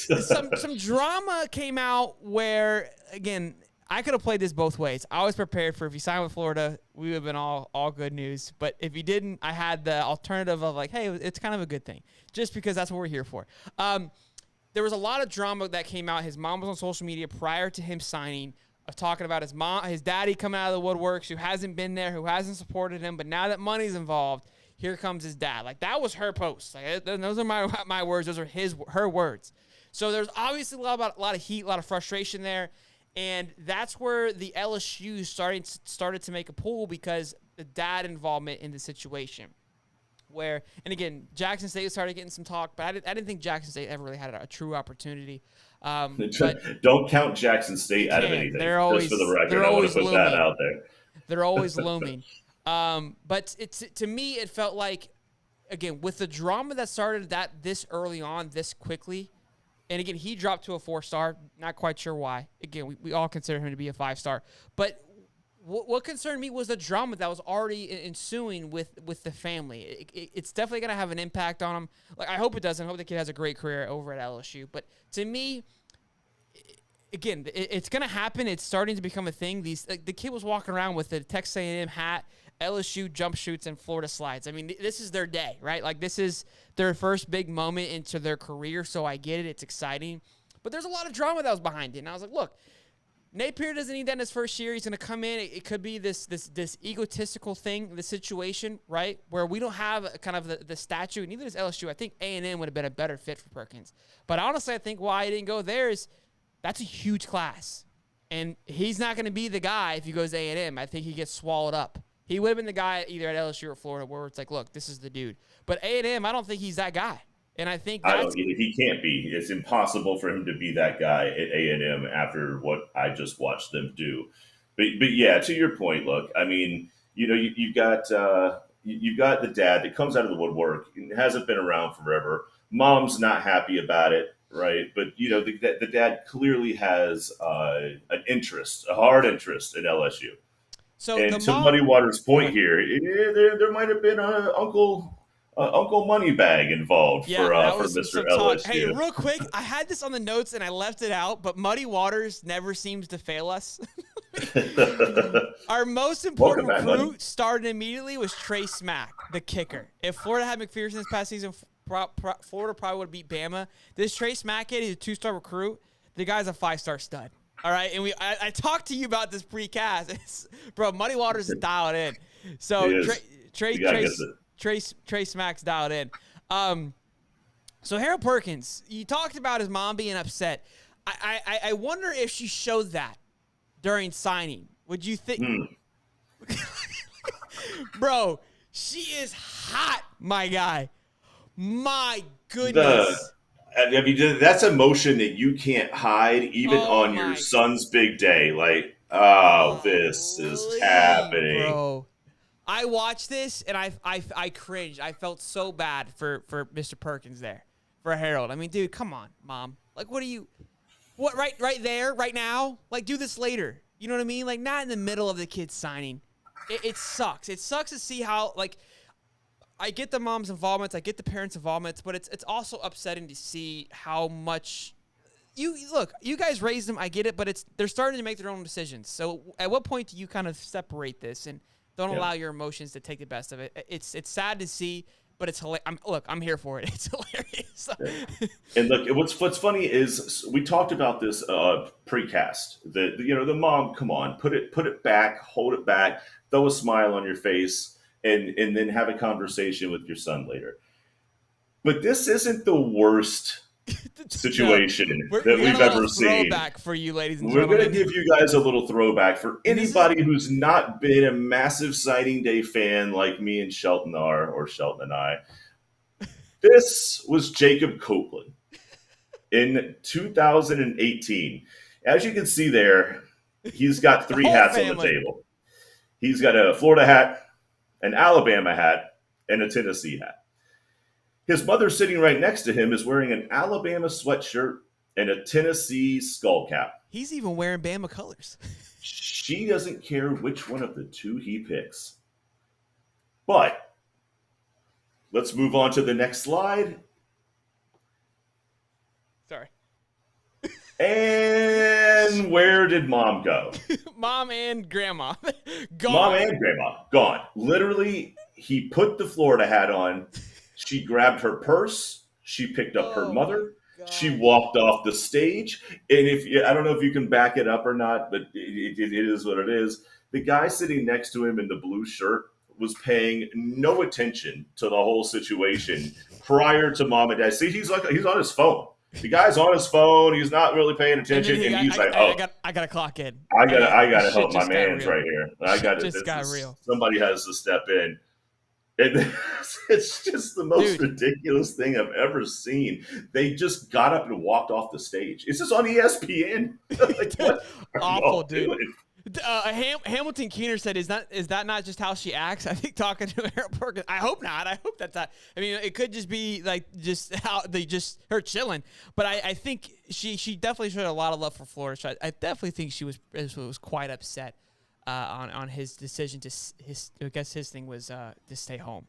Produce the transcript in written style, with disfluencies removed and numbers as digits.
some drama came out where, again, I could have played this both ways. I was prepared for if he signed with Florida, we would have been all good news. But if he didn't, I had the alternative of like, hey, it's kind of a good thing, just because that's what we're here for. There was a lot of drama that came out. His mom was on social media prior to him signing, of talking about his daddy coming out of the woodworks, who hasn't been there, who hasn't supported him. But now that money's involved, here comes his dad. Like, that was her post. Like, those are my words. Those are her words. So there's obviously a lot of heat, a lot of frustration there. And that's where the LSU started to make a pull, because the dad involvement in the situation. Where, and again, Jackson State started getting some talk, but I didn't think Jackson State ever really had a true opportunity. But don't count Jackson State out of anything. Just for the record, I want to put that out there. They're always looming. But to me, it felt like, again, with the drama that started this early on, this quickly, and again, he dropped to a 4-star. Not quite sure why. Again, we all consider him to be a 5-star. But what concerned me was the drama that was already ensuing with the family. It's definitely going to have an impact on him. Like, I hope it doesn't. I hope the kid has a great career over at LSU. But to me, again, it's going to happen. It's starting to become a thing. The kid was walking around with a Texas A&M hat, LSU jump shoots, and Florida slides. I mean, this is their day, right? Like, this is their first big moment into their career, so I get it. It's exciting. But there's a lot of drama that was behind it. And I was like, look, Napier doesn't need that in his first year. He's going to come in. It could be this egotistical thing, the situation, right, where we don't have kind of the statue. Neither does LSU. I think A&M would have been a better fit for Perkins. But honestly, I think why he didn't go there is that's a huge class. And he's not going to be the guy if he goes A&M. I think he gets swallowed up. He would have been the guy either at LSU or Florida where it's like, look, this is the dude. But A&M, I don't think he's that guy. And I think he can't be. It's impossible for him to be that guy at A&M after what I just watched them do. But yeah, to your point, look, I mean, you've got the dad that comes out of the woodwork, hasn't been around forever. Mom's not happy about it, right? But the dad clearly has an interest, a hard interest in LSU. So and to Muddy Waters' point here, there might have been an Uncle Moneybag involved for Mr. LSU. Hey, real quick, I had this on the notes and I left it out, but Muddy Waters never seems to fail us. Our most important recruit started immediately was Trey Smack, the kicker. If Florida had McPherson this past season, Florida probably would have beat Bama. This Trey Smack kid, he's a 2-star recruit. The guy's a 5-star stud. All right, and I talked to you about this precast. Bro, Muddy Waters is dialed in. So Trey Smack's dialed in. So Harold Perkins, you talked about his mom being upset. I wonder if she showed that during signing. Would you think? Bro, she is hot, my guy. My goodness. I mean, that's emotion that you can't hide, even on your son's big day. Like, this is happening. Bro. I watched this, and I cringed. I felt so bad for Mr. Perkins there, for Harold. I mean, dude, come on, Mom. Like, right there, right now? Like, do this later. You know what I mean? Like, not in the middle of the kid's signing. It sucks. It sucks to see how, like, I get the mom's involvement, I get the parents' involvement, but it's also upsetting to see how much you guys raised them. I get it, but they're starting to make their own decisions. So at what point do you kind of separate this and don't allow your emotions to take the best of it? It's sad to see, but it's hilarious. I'm here for it. It's hilarious. And look, what's funny is we talked about this precast. The mom, come on, put it back, hold it back, throw a smile on your face. And then have a conversation with your son later. But this isn't the worst situation that we've ever seen. Throwback for you, ladies and gentlemen. We're going to give you guys a little throwback for anybody who's not been a massive signing day fan like me and Shelton are, or Shelton and I. This was Jacob Copeland in 2018. As you can see there, he's got 3 hats on the table. He's got a Florida hat, an Alabama hat, and a Tennessee hat. His mother sitting right next to him is wearing an Alabama sweatshirt and a Tennessee skull cap. He's even wearing Bama colors. She doesn't care which one of the two he picks. But let's move on to the next slide. Sorry. And where did mom go? Mom and grandma gone. Mom and grandma gone. Literally, he put the Florida hat on. She grabbed her purse. She picked up her Oh my mother. She gosh. walked off the stage. And I don't know if you can back it up or not, but it is what it is. The guy sitting next to him in the blue shirt was paying no attention to the whole situation prior to mom and dad. See, he's on his phone. The guy's on his phone. He's not really paying attention, and he's like, "Oh, I got to clock in. I gotta help Shit my just got man's real. right here. I got Just got real. Somebody has to step in." And it's just the most ridiculous thing I've ever seen. They just got up and walked off the stage. It's just on ESPN. Like, what are Awful, y'all dude. doing? Hamilton Keener said, "Is that not just how she acts?" I think talking to Harold Perkins. I hope not. I hope that's not. I mean, it could just be like just how they just her chilling. But I think she definitely showed a lot of love for Florida. So I definitely think she was quite upset on his decision to I guess his thing was to stay home.